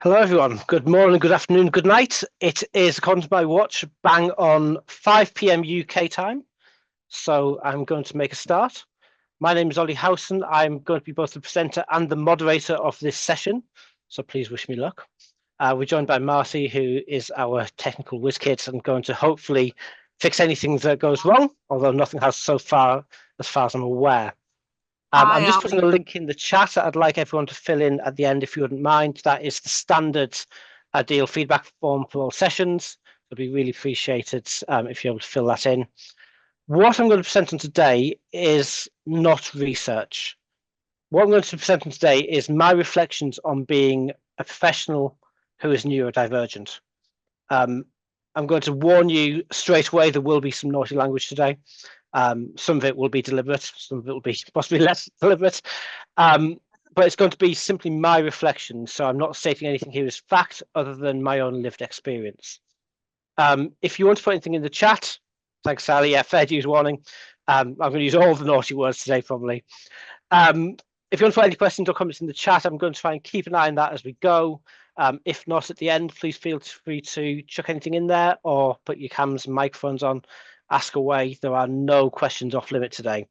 Hello, everyone. Good morning, good afternoon, good night. It is, according to my watch, bang on 5 p.m. UK time. So I'm going to make a start. My name is Oli Howson. I'm going to be both the presenter and the moderator of this session. So please wish me luck. We're joined by Marcy, who is our technical whiz kid and going to hopefully fix anything that goes wrong, although nothing has so far as I'm aware. I'm Hi, just putting Ollie. a link in the chat. I'd like everyone to fill in at the end if you wouldn't mind. That is the standard ADEIL feedback form for all sessions. It'd be really appreciated if you're able to fill that in. What I'm going to present on today is not research. What I'm going to present on today is my reflections on being a professional who is neurodivergent. Um, I'm going to warn you straight away, there will be some naughty language today. Some of it will be deliberate, some of it will be possibly less deliberate. But it's going to be simply my reflection. So I'm not stating anything here as fact other than my own lived experience. If you want to put anything in the chat, thanks, Sally. Yeah, fair use warning. I'm going to use all the naughty words today, probably. If you want to put any questions or comments in the chat, I'm going to try and keep an eye on that as we go. If not at the end, please feel free to chuck anything in there or put your cams and microphones on. Ask away. There are no questions off limit today.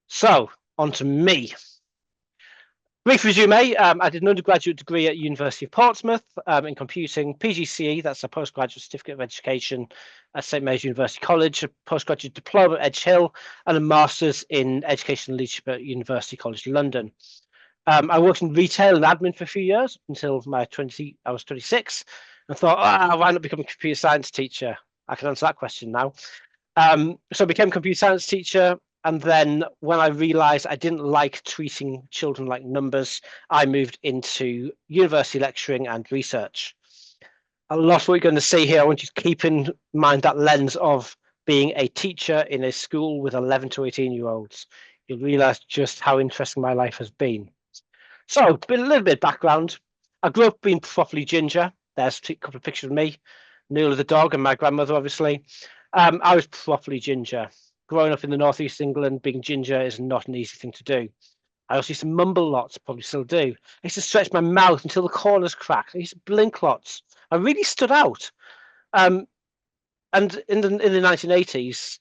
So, on to me. Brief resume, I did an undergraduate degree at University of Portsmouth in computing, PGCE, that's a postgraduate certificate of education at St Mary's University College, a postgraduate diploma at Edge Hill, and a master's in education and leadership at University College London. I worked in retail and admin for a few years until I was 26, and thought, why not become a computer science teacher? I can answer that question now. So I became a computer science teacher. And then when I realized I didn't like treating children like numbers, I moved into university lecturing and research. A lot of what you're going to see here, I want you to keep in mind that lens of being a teacher in a school with 11 to 18-year-olds. You'll realize just how interesting my life has been. So, a little bit of background. I grew up being properly ginger. There's a couple of pictures of me, Neil the dog, and my grandmother, obviously. I was properly ginger. Growing up in the northeast England, being ginger is not an easy thing to do. I also used to mumble lots, probably still do. I used to stretch my mouth until the corners cracked. I used to blink lots. I really stood out. And in the 1980s,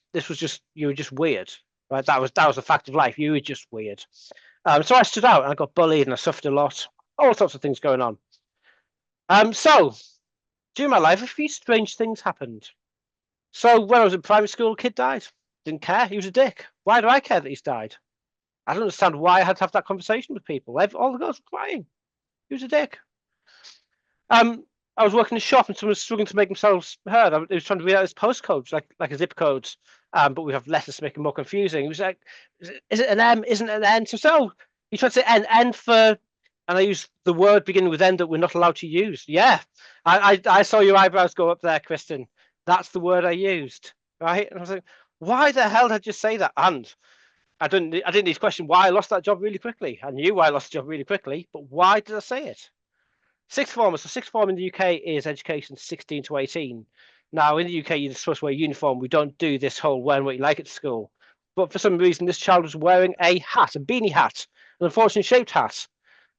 you were just weird, right? That was a fact of life. You were just weird. So I stood out and I got bullied and I suffered a lot. All sorts of things going on. So during my life, a few strange things happened. So when I was in primary school, a kid died. Didn't care. He was a dick. Why do I care that he's died? I don't understand why I had to have that conversation with people. All the girls were crying. He was a dick. I was working in a shop and someone was struggling to make themselves heard. He was trying to read out his postcodes, like a zip codes, but we have letters to make it more confusing. He was like, is it an M? Isn't it an N? So he tried to say N for, and I used the word beginning with N that we're not allowed to use. Yeah, I saw your eyebrows go up there, Kristen. That's the word I used, right? And I was like, why the hell did I just say that? And I didn't need to question why I lost that job really quickly. I knew why I lost the job really quickly, but why did I say it? Sixth formers. So sixth form in the UK is education 16 to 18. Now in the UK, you're supposed to wear a uniform. We don't do this whole wearing what you like at school. But for some reason, this child was wearing a hat, a beanie hat, an unfortunately shaped hat.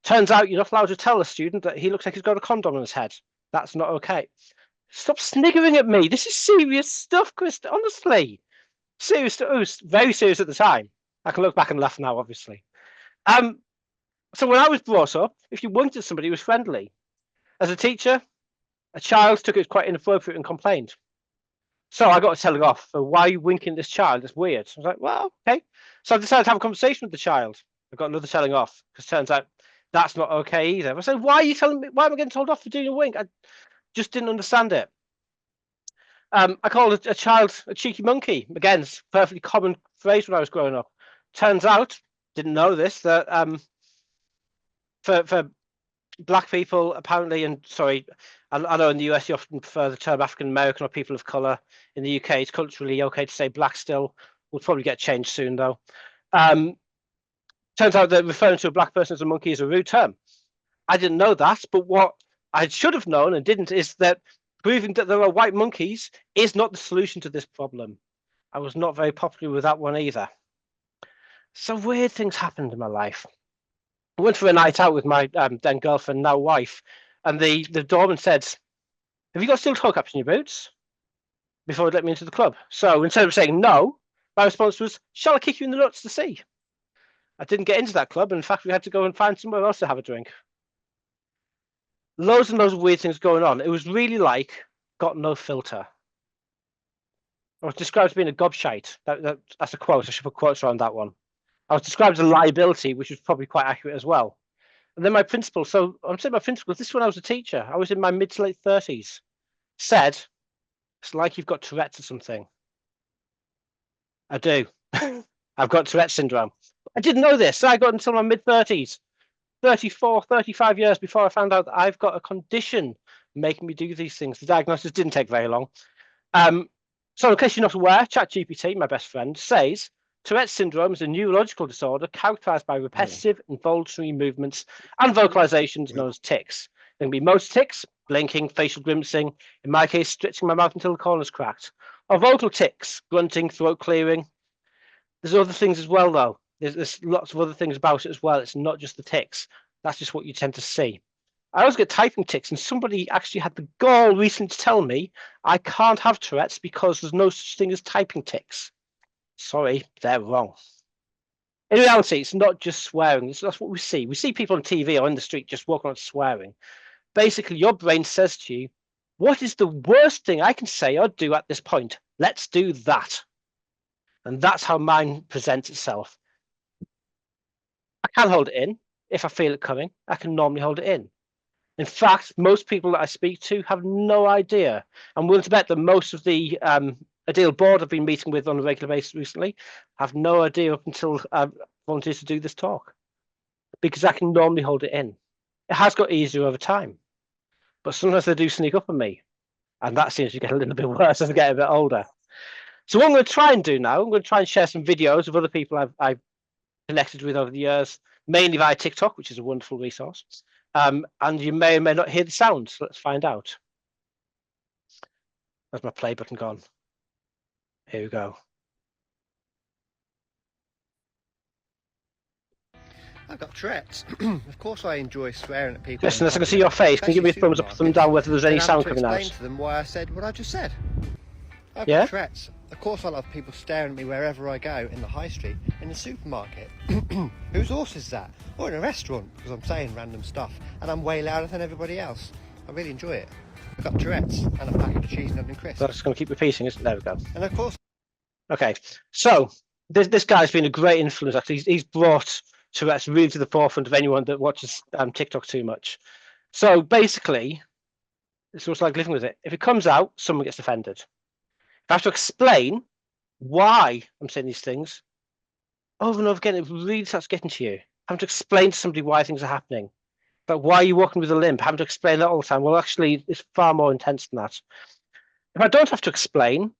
Turns out you're not allowed to tell a student that he looks like he's got a condom on his head. That's not okay. Stop sniggering at me. This is serious stuff, Chris. Honestly. Serious. It was very serious at the time. I can look back and laugh now, obviously. So when I was brought up, if you winked at somebody, it was friendly. As a teacher, a child took it quite inappropriate and complained. So I got to tell her off for why are you winking at this child? It's weird. I was like, well, okay. So I decided to have a conversation with the child. I got another telling off because turns out that's not okay either. I said, why are you telling me? Why am I getting told off for doing a wink? I just didn't understand it. I called a child a cheeky monkey. Again, it's a perfectly common phrase when I was growing up. Turns out, didn't know this, that for black people, apparently, and sorry, I know in the US you often prefer the term African American or people of color. In the UK, it's culturally okay to say black still. We'll probably get changed soon, though. Turns out that referring to a black person as a monkey is a rude term. I didn't know that, but what I should have known and didn't is that proving that there are white monkeys is not the solution to this problem. I was not very popular with that one either. So weird things happened in my life. I went for a night out with my then girlfriend, now wife, And the doorman said, "Have you got steel toe caps in your boots?" Before he'd let me into the club. So instead of saying no, my response was, "Shall I kick you in the nuts to see?" I didn't get into that club, and in fact, we had to go and find somewhere else to have a drink. Loads and loads of weird things going on. It was really like got no filter. I was described as being a gobshite. That's a quote. I should put quotes around that one. I was described as a liability, which was probably quite accurate as well. And then my principal, so I'm saying my principal, this is when I was a teacher. I was in my mid to late 30s, said, "It's like you've got Tourette's or something." I do. I've got Tourette's syndrome. I didn't know this. I got until my mid 30s, 34, 35 years before I found out that I've got a condition making me do these things. The diagnosis didn't take very long. So in case you're not aware, ChatGPT, my best friend, says Tourette's syndrome is a neurological disorder characterized by repetitive involuntary movements and vocalizations known as tics. There can be motor tics, blinking, facial grimacing, in my case, stretching my mouth until the corner's cracked, or vocal tics, grunting, throat clearing. There's other things as well, though. There's lots of other things about it as well. It's not just the tics. That's just what you tend to see. I always get typing tics, and somebody actually had the gall recently to tell me I can't have Tourette's because there's no such thing as typing tics. Sorry, they're wrong. In reality, it's not just swearing. That's what we see. We see people on TV or in the street just walking around swearing. Basically, your brain says to you, "What is the worst thing I can say or do at this point? Let's do that." And that's how mine presents itself. I can hold it in. If I feel it coming, I can normally hold it in. In fact, most people that I speak to have no idea. I'm willing to bet that most of the ADEIL board I've been meeting with on a regular basis recently have no idea up until I volunteered to do this talk, because I can normally hold it in. It has got easier over time, but sometimes they do sneak up on me, and that seems to get a little bit worse as I get a bit older. So what I'm going to try and do now, I'm going to try and share some videos of other people I've connected with over the years, mainly via TikTok, which is a wonderful resource. And you may or may not hear the sound, so let's find out. Where's my play button gone? Here we go. I've got Tourette's. Of course I enjoy swearing at people. Listen, as I can see your face, can you give me a thumbs up or thumbs down whether there's any sound coming out? Explain to them why I said what I just said. I've Yeah? got Tourette's. Of course I love people staring at me wherever I go, in the high street, in the supermarket. Whose horse is that? Or in a restaurant, because I'm saying random stuff, and I'm way louder than everybody else. I really enjoy it. I've got Tourette's and a packet of cheese and onion crisps. That's going to keep repeating, isn't it? There we go. And of course... Okay, so this guy's been a great influence, actually. He's brought Tourette's really to the forefront of anyone that watches TikTok too much. So basically, it's also like living with it. If it comes out, someone gets offended. If I have to explain why I'm saying these things over and over again, it really starts getting to you. Having to explain to somebody why things are happening. But why are you walking with a limp? Having to explain that all the time. Well, actually, it's far more intense than that. If I don't have to explain,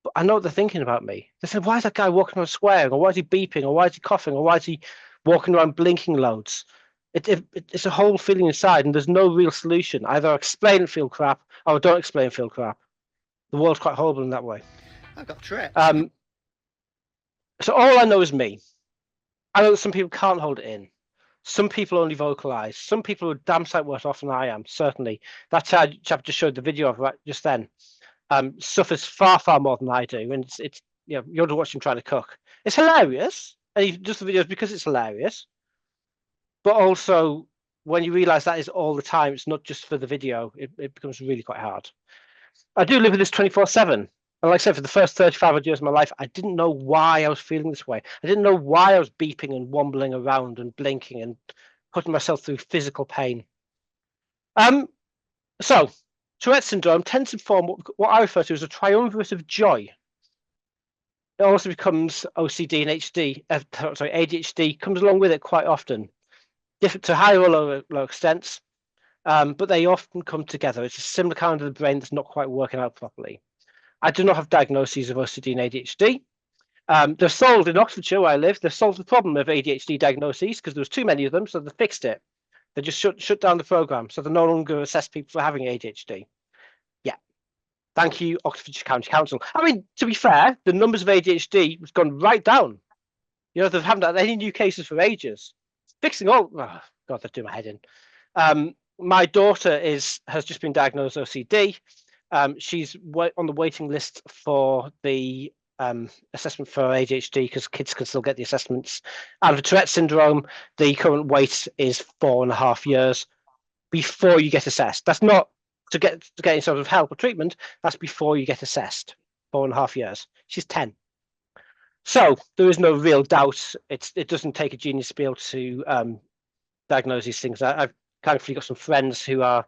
but I know what they're thinking about me. They say, "Why is that guy walking around swearing? Or why is he beeping? Or why is he coughing? Or why is he walking around blinking loads?" It's a whole feeling inside, and there's no real solution. Either I explain and feel crap, or I don't explain and feel crap. The world's quite horrible in that way. I've got Tourette's. So all I know is me. I know that some people can't hold it in. Some people only vocalize. Some people are damn sight worse off than I am, certainly. That chap just showed the video of right just then. Suffers far, far more than I do. And it's you know, you're to watch him trying to cook. It's hilarious. And he does the videos because it's hilarious. But also, when you realize that is all the time, it's not just for the video, it becomes really quite hard. I do live with this 24/7. And like I said, for the first 35 odd years of my life, I didn't know why I was feeling this way. I didn't know why I was beeping and wobbling around and blinking and putting myself through physical pain. So, Tourette's syndrome tends to form what I refer to as a triumvirate of joy. It also becomes OCD and ADHD comes along with it quite often, different to higher or lower extents, but they often come together. It's a similar kind of the brain that's not quite working out properly. I do not have diagnoses of OCD and ADHD. They've solved in Oxfordshire, where I live, they've solved the problem of ADHD diagnoses because there was too many of them, so they fixed it. They just shut down the program, so they no longer assess people for having ADHD. Yeah. Thank you, Oxfordshire County Council. I mean, to be fair, the numbers of ADHD has gone right down. You know, they haven't had any new cases for ages. Fixing all... Oh, God, they're doing my head in. my daughter has just been diagnosed with OCD. She's on the waiting list for the assessment for ADHD, because kids can still get the assessments. And for Tourette syndrome, the current wait is 4.5 years before you get assessed. That's not to get any sort of help or treatment. That's before you get assessed. 4.5 years. She's 10. So there is no real doubt. It doesn't take a genius to be able to diagnose these things. I've thankfully got some friends who are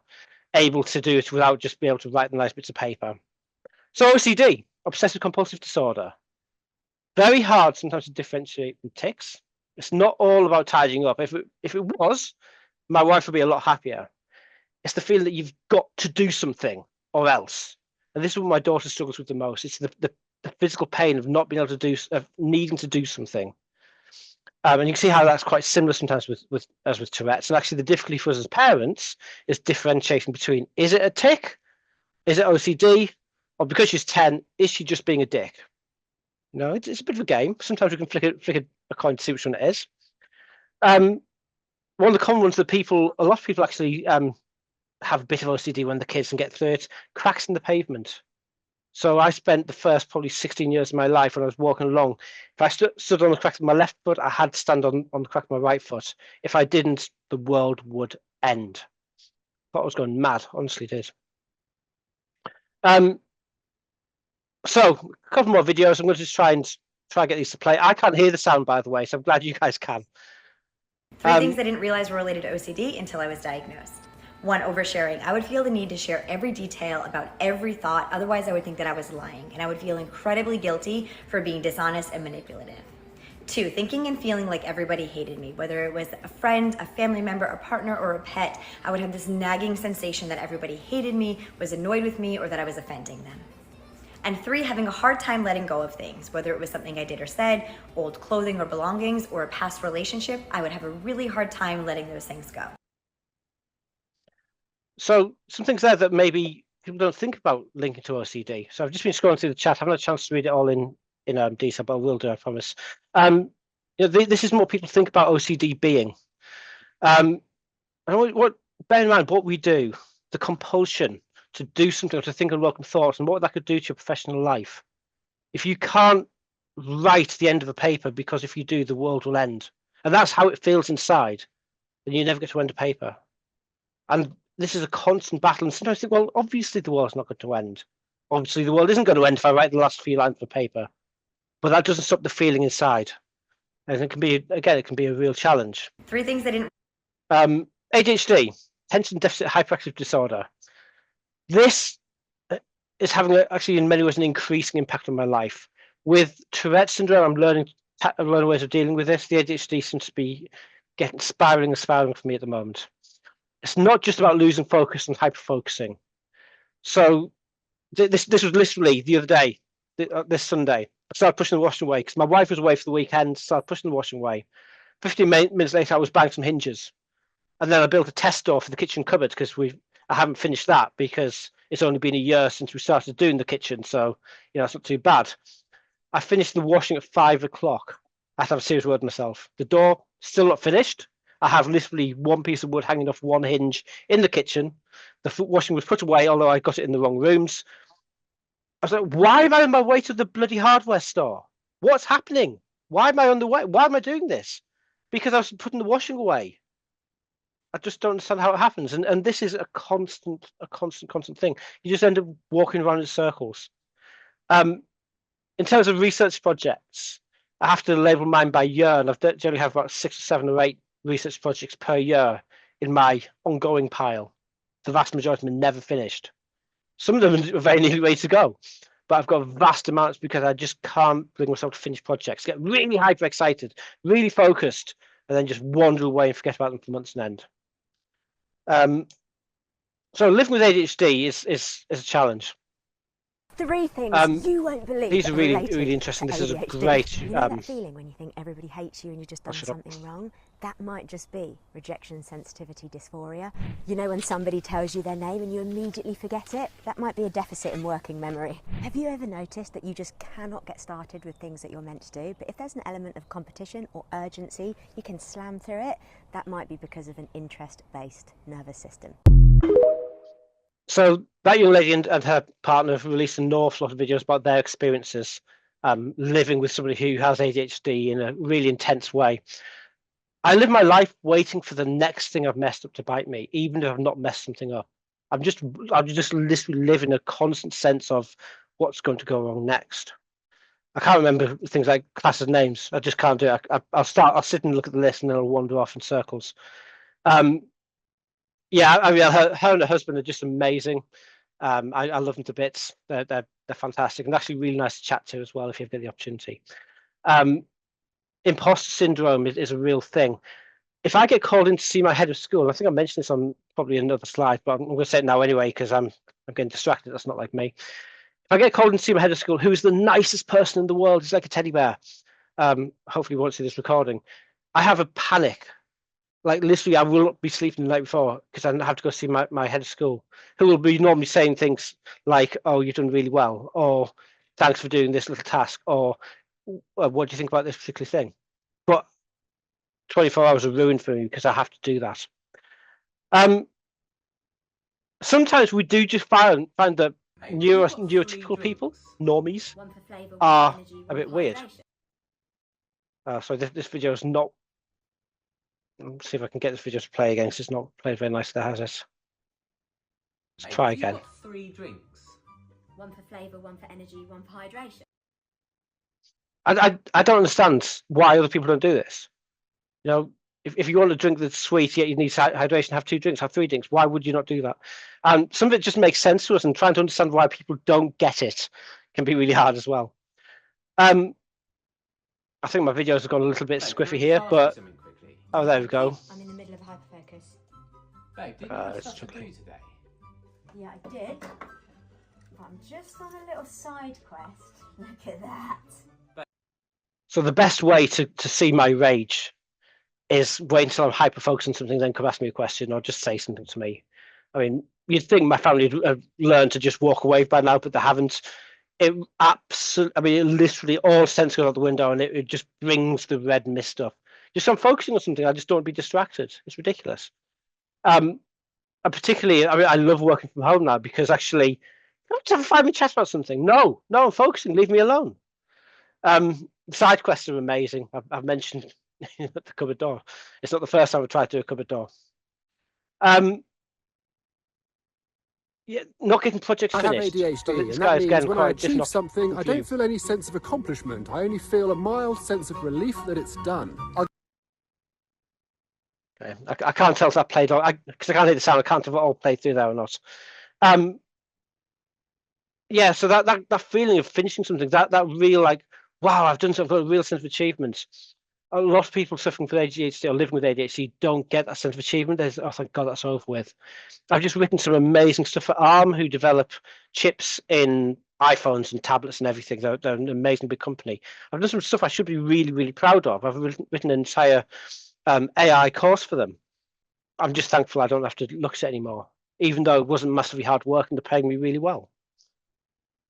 able to do it without just being able to write the nice bits of paper. So OCD, obsessive compulsive disorder. Very hard sometimes to differentiate from tics. It's not all about tidying up. If it was, my wife would be a lot happier. It's the feeling that you've got to do something or else. And this is what my daughter struggles with the most. It's the physical pain of not being able to do, of needing to do something. And you can see how that's quite similar sometimes as with Tourette's. And actually the difficulty for us as parents is differentiating between, is it a tic? Is it OCD? Or because she's 10, is she just being a dick? No, it's a bit of a game. Sometimes we can flick a coin to see which one it is. One of the common ones that a lot of people actually have a bit of OCD when the kids and get through it, cracks in the pavement. So I spent the first probably 16 years of my life when I was walking along. If I stood on the crack of my left foot, I had to stand on the crack of my right foot. If I didn't, the world would end. I thought I was going mad, honestly did. So a couple more videos. I'm going to just try and get these to play. I can't hear the sound, by the way, so I'm glad you guys can. 3 things I didn't realize were related to OCD until I was diagnosed. 1, oversharing. I would feel the need to share every detail about every thought, otherwise I would think that I was lying, and I would feel incredibly guilty for being dishonest and manipulative. 2, thinking and feeling like everybody hated me, whether it was a friend, a family member, a partner, or a pet. I would have this nagging sensation that everybody hated me, was annoyed with me, or that I was offending them. And 3, having a hard time letting go of things, whether it was something I did or said, old clothing or belongings, or a past relationship. I would have a really hard time letting those things go. So some things there that maybe people don't think about linking to OCD. So I've just been scrolling through the chat. I haven't had a chance to read it all in detail, but I will do, I promise. This is what people think about OCD being. And bear in mind what we do, the compulsion to do something or to think unwelcome thoughts, and what that could do to your professional life. If you can't write the end of a paper because if you do, the world will end. And that's how it feels inside. And you never get to end a paper. And this is a constant battle. And sometimes I think, well, obviously the world's not going to end. Obviously the world isn't going to end if I write the last few lines of a paper. But that doesn't stop the feeling inside. And it can be a real challenge. 3 things I didn't... ADHD, attention deficit hyperactive disorder. This is having actually in many ways an increasing impact on my life. With Tourette syndrome, I'm learning ways of dealing with this. The ADHD seems to be spiraling for me at the moment. It's not just about losing focus and hyper-focusing. So this was literally the other day, this Sunday. I started pushing the washing away because my wife was away for the weekend. Started pushing the washing away. 15 minutes later, I was banging some hinges. And then I built a test door for the kitchen cupboard because I haven't finished that because it's only been a year since we started doing the kitchen. So, it's not too bad. I finished the washing at 5 o'clock. I had to have a serious word with myself. The door, still not finished. I have literally one piece of wood hanging off one hinge in the kitchen. The washing was put away, although I got it in the wrong rooms. I was like, why am I on my way to the bloody hardware store? What's happening? Why am I on the way? Why am I doing this? Because I was putting the washing away. I just don't understand how it happens. And this is a constant thing. You just end up walking around in circles. In terms of research projects, I have to label mine by year, and I generally have about 6 or 7 or 8 research projects per year in my ongoing pile. The vast majority of them are never finished. Some of them are very nearly ready to go, but I've got vast amounts because I just can't bring myself to finish projects. Get really hyper excited, really focused, and then just wander away and forget about them for months on end. So living with ADHD is a challenge. 3 things you won't believe. These are really, related really interesting. to This is a ADHD. great. You know that feeling when you think everybody hates you and you've just done shut up. something wrong? That might just be rejection sensitivity dysphoria. You know when somebody tells you their name and you immediately forget it? That might be a deficit in working memory. Have you ever noticed that you just cannot get started with things that you're meant to do, but if there's an element of competition or urgency, you can slam through it? That might be because of an interest-based nervous system. So that young lady and her partner have released an awful lot of videos about their experiences living with somebody who has ADHD in a really intense way. I live my life waiting for the next thing I've messed up to bite me, even if I've not messed something up. I'm just literally living a constant sense of what's going to go wrong next. I can't remember things like classes' names. I just can't do it. I'll sit and look at the list and then I'll wander off in circles. Yeah, I mean, her and her husband are just amazing. I love them to bits. They're fantastic and actually really nice to chat to as well if you get the opportunity. Imposter syndrome is a real thing. If I get called in to see my head of school, I think I mentioned this on probably another slide, but I'm going to say it now anyway because I'm getting distracted. That's not like me. If I get called in to see my head of school, who is the nicest person in the world, he's like a teddy bear. Hopefully you won't see this recording. I have a panic. Like literally, I will not be sleeping the night before because I have to go see my head of school, who will be normally saying things like, "Oh, you've done really well," or "Thanks for doing this little task," or "What do you think about this particular thing?" But 24 hours are ruined for me because I have to do that. Sometimes we do just find that neurotypical people, normies, are a bit weird. So this video is not. Let's see if I can get this video to play again because it's not played very nicely, has it? Let's try again. You've got 3 drinks. 1 for flavour, 1 for energy, 1 for hydration. I don't understand why other people don't do this. You know, if you want a drink that's sweet yet you need hydration, have 2 drinks, have 3 drinks. Why would you not do that? Some of it just makes sense to us, and trying to understand why people don't get it can be really hard as well. I think my videos have gone a little bit squiffy here, but oh, there we go. I'm in the middle of hyperfocus. Babe, did you have stuff to do today? Yeah, I did. But I'm just on a little side quest. Look at that. So the best way to see my rage is wait until I'm hyper-focused on something, then come ask me a question or just say something to me. I mean, you'd think my family would have learned to just walk away by now, but they haven't. It absolutely, I mean, it literally all sense goes out the window and it just brings the red mist up. Just I'm focusing on something, I just don't want to be distracted. It's ridiculous. And particularly, I mean, I love working from home now because actually, I don't have a 5-minute chat about something. No, I'm focusing. Leave me alone. Side quests are amazing. I've mentioned the cupboard door. It's not the first time I've tried to do a cupboard door. Yeah, not getting projects I have finished. ADHD, This and guy that is means getting when I quite achieve just something, I don't confused. feel any sense of accomplishment. I only feel a mild sense of relief that it's done. Okay. I can't tell if that played on because I can't hear the sound. I can't tell if it all played through there or not. Yeah, so that feeling of finishing something, that real like, wow, I've done something, I've got a real sense of achievement. A lot of people suffering from ADHD or living with ADHD don't get that sense of achievement. There's, oh, thank God that's over with. I've just written some amazing stuff for ARM, who develop chips in iPhones and tablets and everything. They're an amazing big company. I've done some stuff I should be really, really proud of. I've written an entire AI course for them. I'm just thankful I don't have to look at it anymore, even though it wasn't massively hard work and they're paying me really well.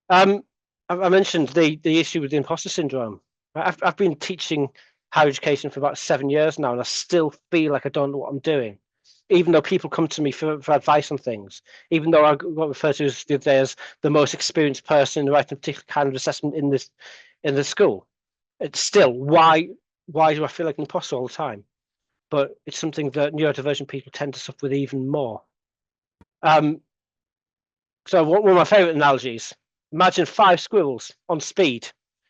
I mentioned the issue with the imposter syndrome. I've been teaching higher education for about 7 years now, and I still feel like I don't know what I'm doing, even though people come to me for advice on things, even though I got referred to as the other day as the most experienced person in writing a particular kind of assessment in the school. It's still, why do I feel like an imposter all the time? But it's something that neurodivergent people tend to suffer with even more. So one of my favorite analogies, imagine 5 squirrels on speed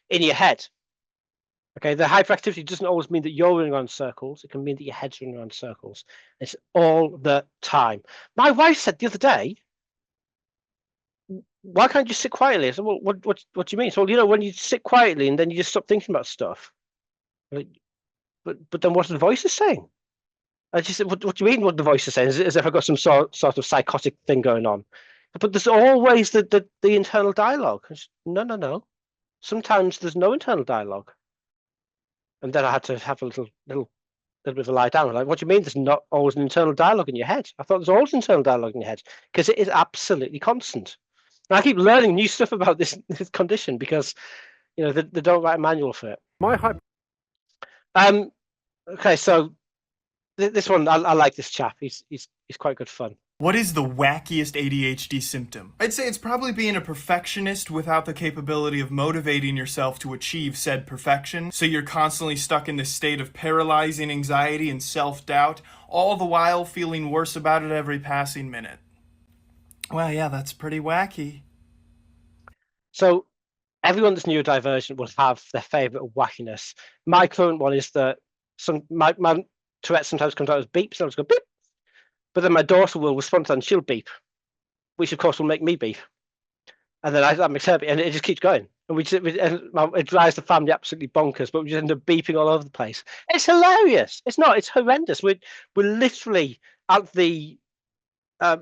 in your head. Okay, the hyperactivity doesn't always mean that you're running around circles. It can mean that your head's running around circles. It's all the time. My wife said the other day, why can't you sit quietly? I said, well, what do you mean? So, you know, when you sit quietly and then you just stop thinking about stuff. But then what are the voices saying? I just said, what do you mean what the voice is saying? As if I've got some sort of psychotic thing going on. But there's always the internal dialogue. No. Sometimes there's no internal dialogue. And then I had to have a little bit of a lie down. Like, what do you mean there's not always an internal dialogue in your head? I thought there's always internal dialogue in your head, because it is absolutely constant. And I keep learning new stuff about this condition because, you know, they don't write a manual for it. Okay, so this one, I like this chap. He's quite good fun. What is the wackiest ADHD symptom? I'd say it's probably being a perfectionist without the capability of motivating yourself to achieve said perfection, so you're constantly stuck in this state of paralyzing anxiety and self-doubt, all the while feeling worse about it every passing minute. Well, yeah, that's pretty wacky. So everyone that's neurodivergent will have their favourite wackiness. My current one is that my Tourette sometimes comes out as beep, so I'll just go beep. But then my daughter will respond to that and she'll beep, which of course will make me beep. And then that makes her beep, and it just keeps going. And it drives the family absolutely bonkers, but we just end up beeping all over the place. It's hilarious. It's not, it's horrendous. We're literally at the,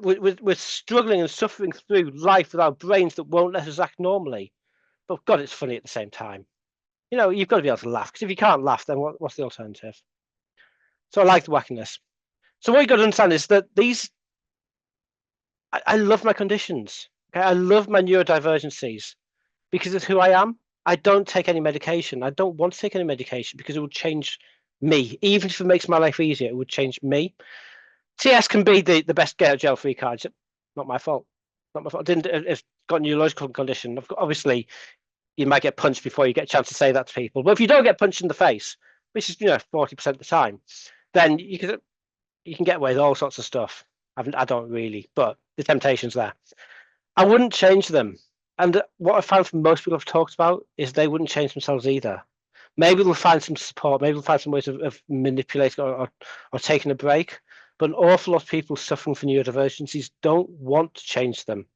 we're struggling and suffering through life with our brains that won't let us act normally. But God, it's funny at the same time. You know, you've got to be able to laugh, because if you can't laugh, then what's the alternative? So I like the wackiness. So what you got to understand is that I love my conditions. Okay, I love my neurodivergencies because it's who I am. I don't take any medication. I don't want to take any medication because it would change me. Even if it makes my life easier, it would change me. TS can be the best get out of jail free card. It's not my fault. Not my fault. It's got a neurological condition. Obviously, you might get punched before you get a chance to say that to people. But if you don't get punched in the face, which is 40% of the time, then you can get away with all sorts of stuff. I don't really, but the temptation's there. I wouldn't change them. And what I found from most people I've talked about is they wouldn't change themselves either. Maybe they'll find some support. Maybe they'll find some ways of manipulating or taking a break. But an awful lot of people suffering from neurodivergencies don't want to change them.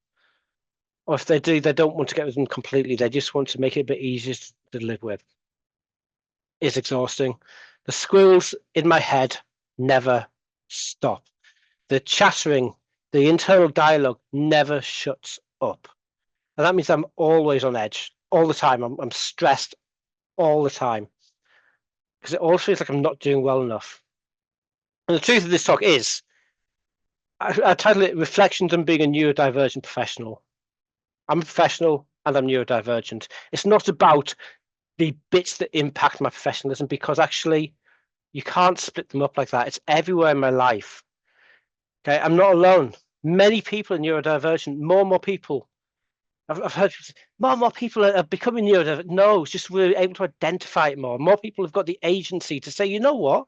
Or if they do, they don't want to get rid of them completely. They just want to make it a bit easier to live with. It's exhausting. The squirrels in my head never stop. The chattering, the internal dialogue never shuts up. And that means I'm always on edge all the time. I'm stressed all the time because it always feels like I'm not doing well enough. And the truth of this talk is, I title it Reflections on Being a Neurodivergent Professional. I'm a professional and I'm neurodivergent. It's not about the bits that impact my professionalism, because actually you can't split them up like that. It's everywhere in my life. Okay, I'm not alone. Many people are neurodivergent. More and more people. I've heard people say, more and more people are becoming neurodivergent. No, it's just we're able to identify it more. More people have got the agency to say, you know what?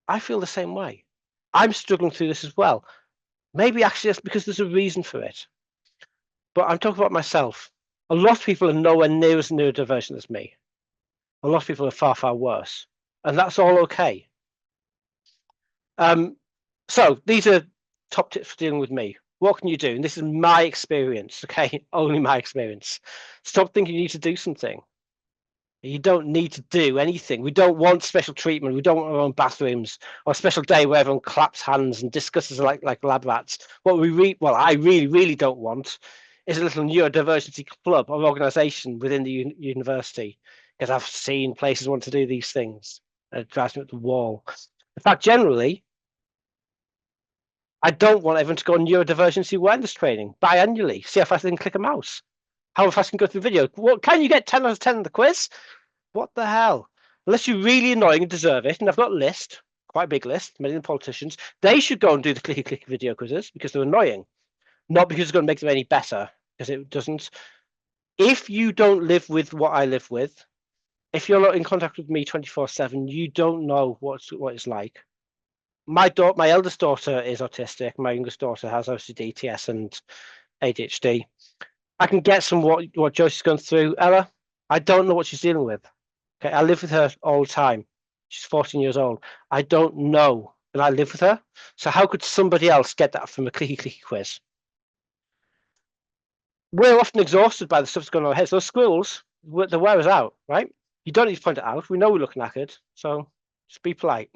I feel the same way. I'm struggling through this as well. Maybe actually that's because there's a reason for it. But I'm talking about myself. A lot of people are nowhere near as neurodivergent as me. A lot of people are far, far worse. And that's all okay. So these are top tips for dealing with me. What can you do? And this is my experience, okay? Only my experience. Stop thinking you need to do something. You don't need to do anything. We don't want special treatment. We don't want our own bathrooms or a special day where everyone claps hands and discusses like lab rats. What I really don't want is a little neurodiversity club or organisation within the university, because I've seen places want to do these things. It drives me up the wall. In fact, generally, I don't want everyone to go on neurodivergency awareness training biannually. See how fast they can click a mouse. How fast can go through video. What can you get 10 out of 10 on the quiz? What the hell? Unless you're really annoying and deserve it, and I've got a list, quite a big list, many of the politicians, they should go and do the clicky video quizzes because they're annoying. Not because it's going to make them any better, because it doesn't. If you don't live with what I live with, if you're not in contact with me 24/7, you don't know what it's like. My eldest daughter is autistic. My youngest daughter has OCD, TS, and ADHD. I can get some what Josie's going through. Ella, I don't know what she's dealing with. Okay, I live with her all the time. She's 14 years old. I don't know, and I live with her. So how could somebody else get that from a clicky quiz? We're often exhausted by the stuff that's going on in our heads. Those squirrels, they wear us out, right? You don't need to point it out. We know we're looking knackered, so just be polite.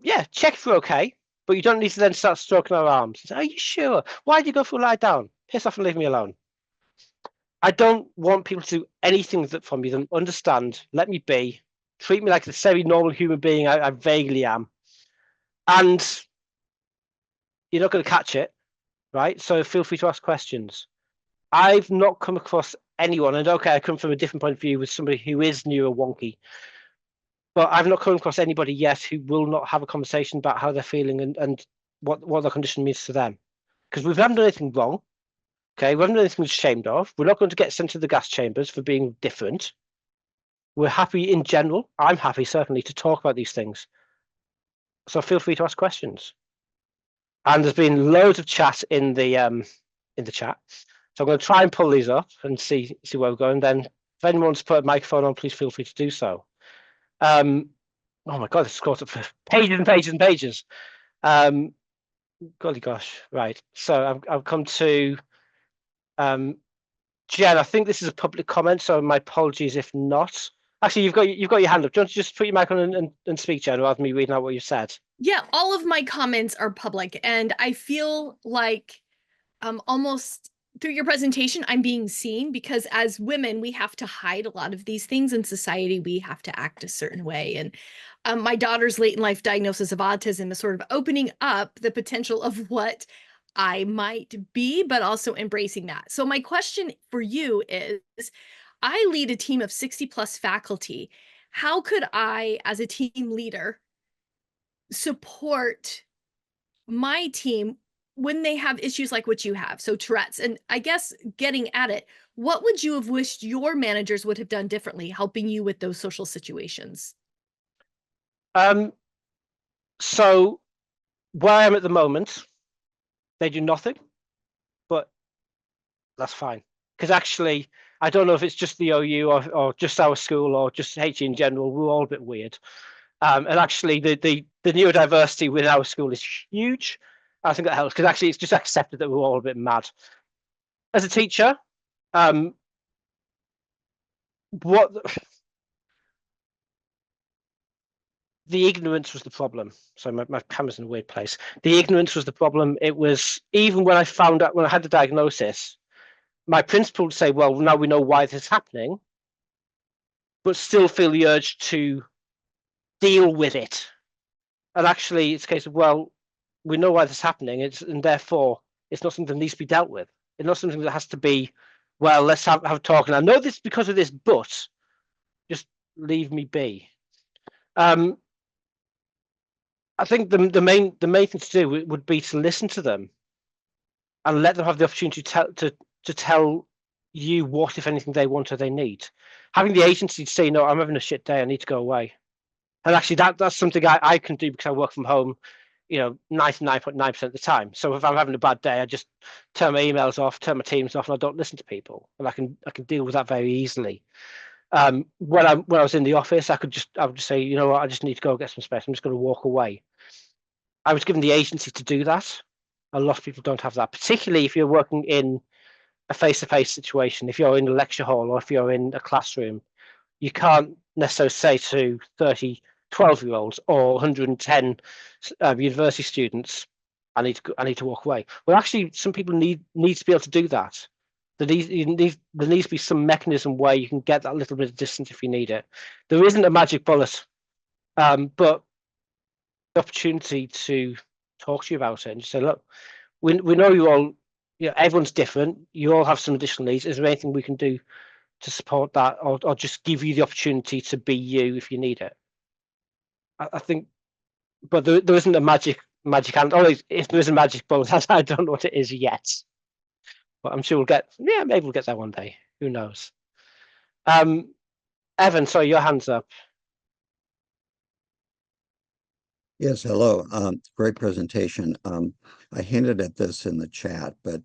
Yeah, check if you're okay, but you don't need to then start stroking our arms. Say, are you sure? Why did you go for a lie down? Piss off and leave me alone. I don't want people to do anything that from me. Them understand, let me be, treat me like the very normal human being I vaguely am. And you're not going to catch it, right? So feel free to ask questions. I've not come across anyone, and okay, I come from a different point of view with somebody who is neuro wonky, but I've not come across anybody yet who will not have a conversation about how they're feeling and what their condition means to them. Because we haven't done anything wrong. Okay, we haven't done anything we're ashamed of. We're not going to get sent to the gas chambers for being different. We're happy in general. I'm happy, certainly, to talk about these things. So feel free to ask questions. And there's been loads of chat in the chat. So I'm going to try and pull these up and see where we're going. Then if anyone wants to put a microphone on, please feel free to do so. Oh my God, this is caught up for pages and pages and pages. Golly gosh, right. So I've come to Jen. I think this is a public comment, so my apologies if not. Actually, you've got your hand up. Do you want to just put your mic on and speak, Jen, rather than me reading out what you said? Yeah, all of my comments are public, and I feel like almost through your presentation, I'm being seen, because as women, we have to hide a lot of these things in society. We have to act a certain way. And my daughter's late in life diagnosis of autism is sort of opening up the potential of what I might be, but also embracing that. So my question for you is, I lead a team of 60 plus faculty. How could I, as a team leader, support my team when they have issues like what you have, so Tourette's? And I guess getting at it, what would you have wished your managers would have done differently, helping you with those social situations? So where I am at the moment, they do nothing, but that's fine. Because actually, I don't know if it's just the OU or just our school or just HE in general. We're all a bit weird. And actually, the neurodiversity within our school is huge. I think that helps, because actually it's just accepted that we're all a bit mad. As a teacher, what the ignorance was the problem. So my camera's in a weird place. The ignorance was the problem. It was, even when I found out, when I had the diagnosis, my principal would say, well, now we know why this is happening, but still feel the urge to deal with it. And actually, it's a case of, well, we know why this is happening, and therefore it's not something that needs to be dealt with. It's not something that has to be, well, let's have a talk. And I know this because of this, but just leave me be. I think the main thing to do would be to listen to them and let them have the opportunity to tell you what, if anything, they want or they need. Having the agency to say, no, I'm having a shit day, I need to go away. And actually, that's something I can do, because I work from home, 99.9% of the time. So if I'm having a bad day, I just turn my emails off, turn my Teams off, and I don't listen to people, and I can deal with that very easily. When I was in the office, I would just say, you know what, I just need to go get some space. I'm just going to walk away. I was given the agency to do that. A lot of people don't have that, particularly if you're working in a face-to-face situation. If you're in a lecture hall or if you're in a classroom, you can't necessarily say to 30 12-year-olds or 110 university students, I need to walk away. Well, actually, some people need to be able to do that. There needs to be some mechanism where you can get that little bit of distance if you need it. There isn't a magic bullet, but the opportunity to talk to you about it and just say, look, we know you all, everyone's different. You all have some additional needs. Is there anything we can do to support that, or just give you the opportunity to be you if you need it? I think, but there isn't a magic hand. Or if there is a magic bullet, I don't know what it is yet. But I'm sure maybe we'll get there one day. Who knows? Evan, sorry, your hand's up. Yes, hello. Great presentation. I hinted at this in the chat, but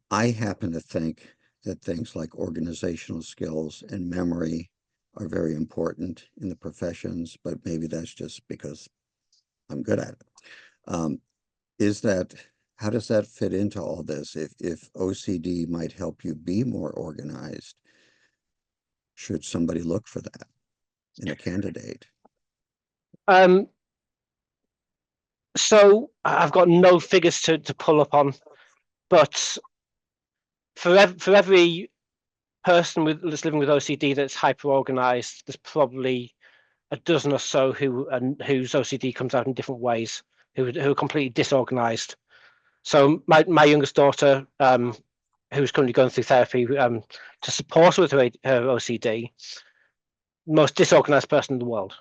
I happen to think that things like organizational skills and memory are very important in the professions, but maybe that's just because I'm good at it. How does that fit into all this? If OCD might help you be more organized, should somebody look for that in a candidate? So I've got no figures to pull up on, but for every person that's living with OCD that's hyper organized, there's probably a dozen or so whose OCD comes out in different ways, who are completely disorganized. So my youngest daughter, who's currently going through therapy to support her with her OCD, most disorganized person in the world,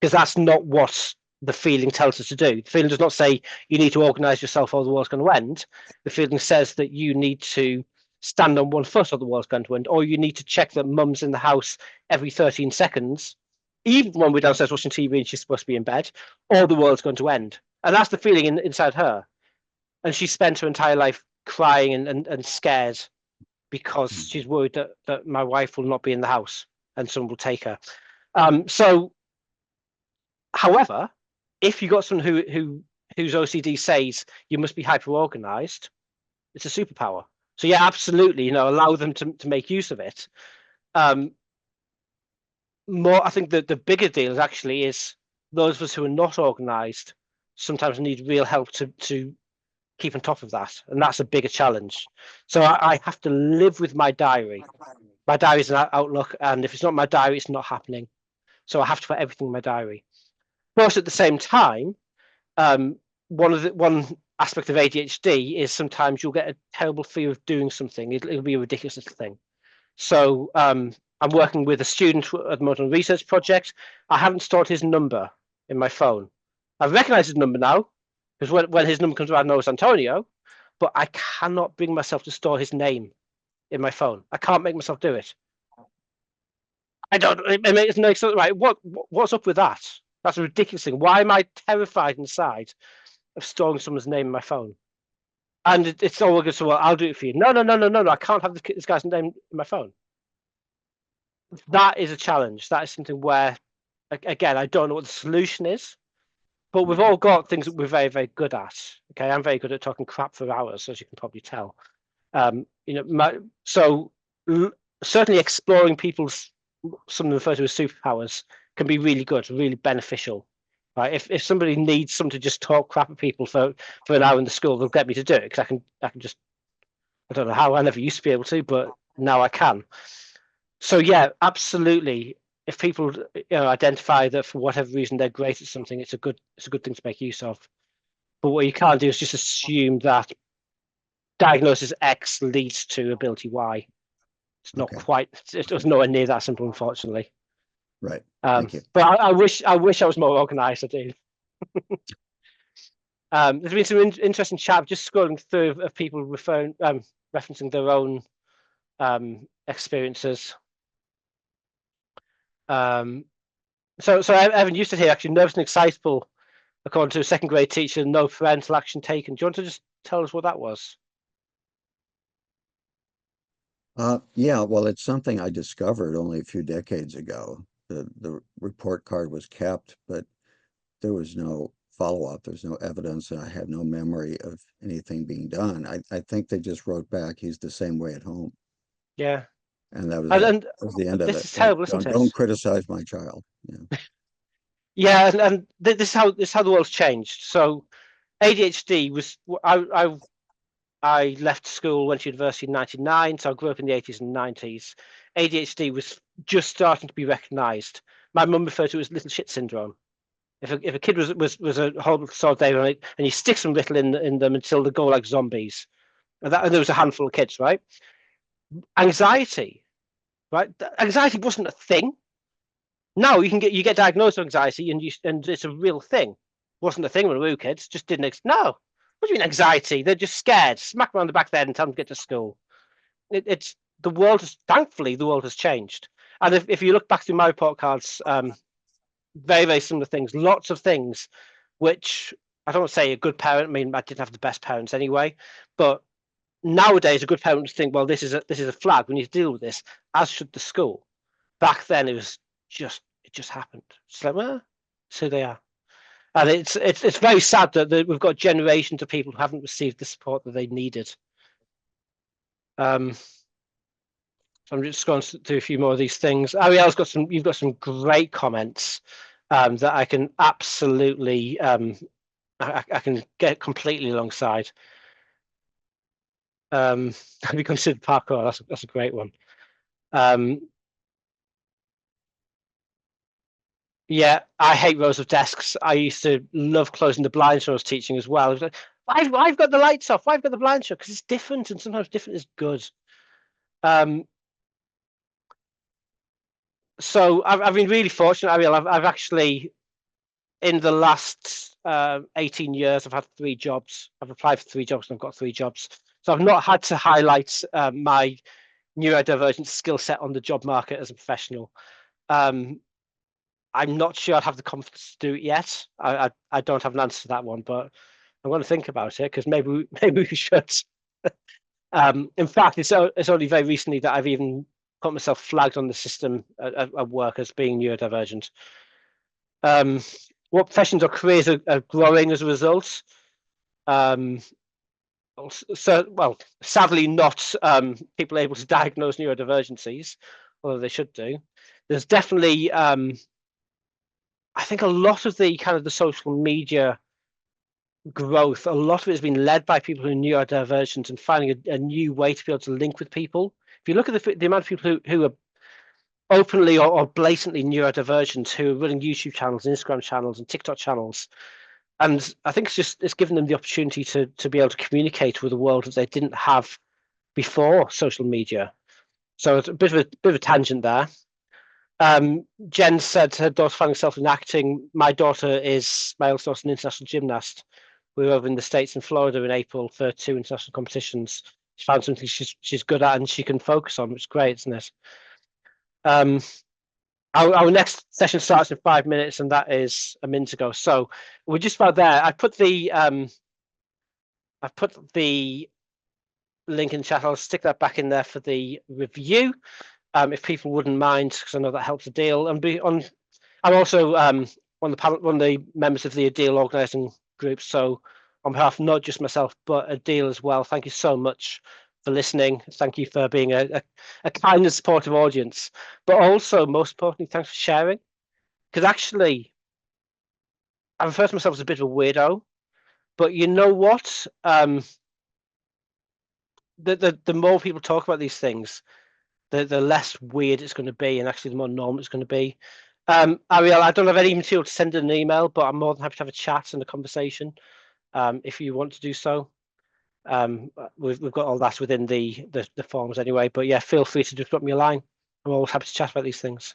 because that's not what the feeling tells us to do. The feeling does not say you need to organize yourself or the world's going to end. The feeling says that you need to stand on one foot or the world's going to end, or you need to check that mum's in the house every 13 seconds, even when we're downstairs watching TV and she's supposed to be in bed, or the world's going to end. And that's the feeling inside her. And she spent her entire life crying and scared because she's worried that my wife will not be in the house and someone will take her. So, however, if you got someone whose OCD says you must be hyper organized, it's a superpower. So yeah, absolutely, allow them to make use of it. I think that the bigger deal is those of us who are not organized sometimes need real help to keep on top of that, and that's a bigger challenge. So I have to live with my diary. My diary is an outlook, and if it's not my diary, it's not happening. So I have to put everything in my diary. But at the same time, one aspect of ADHD is sometimes you'll get a terrible fear of doing something. It'll be a ridiculous little thing. So I'm working with a student at the moment on a research project. I haven't stored his number in my phone. I've recognized his number now, because when his number comes around, I know it's Antonio, but I cannot bring myself to store his name in my phone. I can't make myself do it. It makes sense, right? What's up with that? That's a ridiculous thing. Why am I terrified inside of storing someone's name in my phone? And it's all good. So, well, I'll do it for you. No. I can't have this guy's name in my phone. That is a challenge. That is something where, again, I don't know what the solution is, but we've all got things that we're very, very good at. Okay, I'm very good at talking crap for hours, as you can probably tell. Certainly exploring people's something referred to as superpowers can be really good, really beneficial. Right? If somebody needs someone to just talk crap at people for an hour in the school, they'll get me to do it because I can just, I don't know how, I never used to be able to, but now I can. So yeah, absolutely. If people identify that for whatever reason they're great at something, it's a good thing to make use of. But what you can't do is just assume that diagnosis X leads to ability Y. It's not quite. It was nowhere near that simple, unfortunately. Right. Thank you. But I wish I was more organised. I do. There's been some interesting chat. Just scrolling through of people referencing their own experiences. So Evan, you said here actually nervous and excitable, according to a second grade teacher, no parental action taken. Do you want to just tell us what that was? Yeah, well, it's something I discovered only a few decades ago. The report card was kept, but there was no follow-up. There's no evidence, and I had no memory of anything being done. I think they just wrote back, he's the same way at home. Yeah. And that was, that was the end of it. This is terrible, isn't it? Don't criticize my child. Yeah. Yeah, and this is how the world's changed. So ADHD was I left school, went to university in 1999, so I grew up in the 80s and 90s. ADHD was just starting to be recognised. My mum referred to it as little shit syndrome. If a kid was a whole sort of day and you stick some little in them until they go like zombies, and there was a handful of kids, right? Anxiety, right? Anxiety wasn't a thing. Now you get diagnosed with anxiety and it's a real thing. Wasn't a thing when we were kids. Just didn't exist. No. What do you mean anxiety? They're just scared. Smack them on the back of the head and tell them to get to school. It's the world has thankfully the world has changed. And if you look back through my report cards, very, very similar things. Lots of things which I don't want to say a good parent. I mean, I didn't have the best parents anyway, but nowadays a good parent would think, well, this is a flag. We need to deal with this, as should the school. Back then, it just happened. It's like, well, so they are, and it's very sad that we've got generations of people who haven't received the support that they needed. So I'm just going through a few more of these things. Ariel's you've got some great comments that I can absolutely I can get completely alongside. Have you considered parkour? That's a great one. Yeah, I hate rows of desks. I used to love closing the blinds when I was teaching as well. It was like, I've got the lights off. I've got the blinds shut because it's different, and sometimes different is good. So I've been really fortunate, Ariel. I've actually, in the last 18 years, I've had 3 jobs. I've applied for 3 jobs and I've got 3 jobs. So I've not had to highlight my neurodivergent skill set on the job market as a professional. I'm not sure I'd have the confidence to do it yet. I don't have an answer to that one, but I'm going to think about it because maybe we should. In fact, it's only very recently that I've even put myself flagged on the system at work as being neurodivergent. What professions or careers are growing as a result? So, well, sadly, not people able to diagnose neurodivergencies, although they should do. There's definitely, I think, a lot of the kind of the social media growth, a lot of it has been led by people who are neurodivergent and finding a new way to be able to link with people. If you look at the amount of people who are openly or blatantly neurodivergent, who are running YouTube channels, Instagram channels, and TikTok channels, and I think it's given them the opportunity to be able to communicate with a world that they didn't have before social media. So it's a bit of a tangent there. Jen said her daughter finding herself in acting. My eldest daughter, an international gymnast. We were over in the States in Florida in April for 2 international competitions. She found something she's good at and she can focus on, which is great, isn't it? Our next session starts in 5 minutes, and that is a minute ago. So we're just about there. I've put the link in the chat. I'll stick that back in there for the review, if people wouldn't mind, because I know that helps ADEIL. I'm also one of the members of the ADEIL organising group. So on behalf of not just myself but ADEIL as well, thank you so much for listening. Thank you for being a kind and supportive audience, but also most importantly, thanks for sharing. Because actually, I refer to myself as a bit of a weirdo, but you know what? The more people talk about these things, the less weird it's going to be, and actually the more normal it's going to be. Ariel, I don't have any material to send in an email, but I'm more than happy to have a chat and a conversation if you want to do so. We've got all that within the forms anyway, but yeah, feel free to just drop me a line. I'm always happy to chat about these things.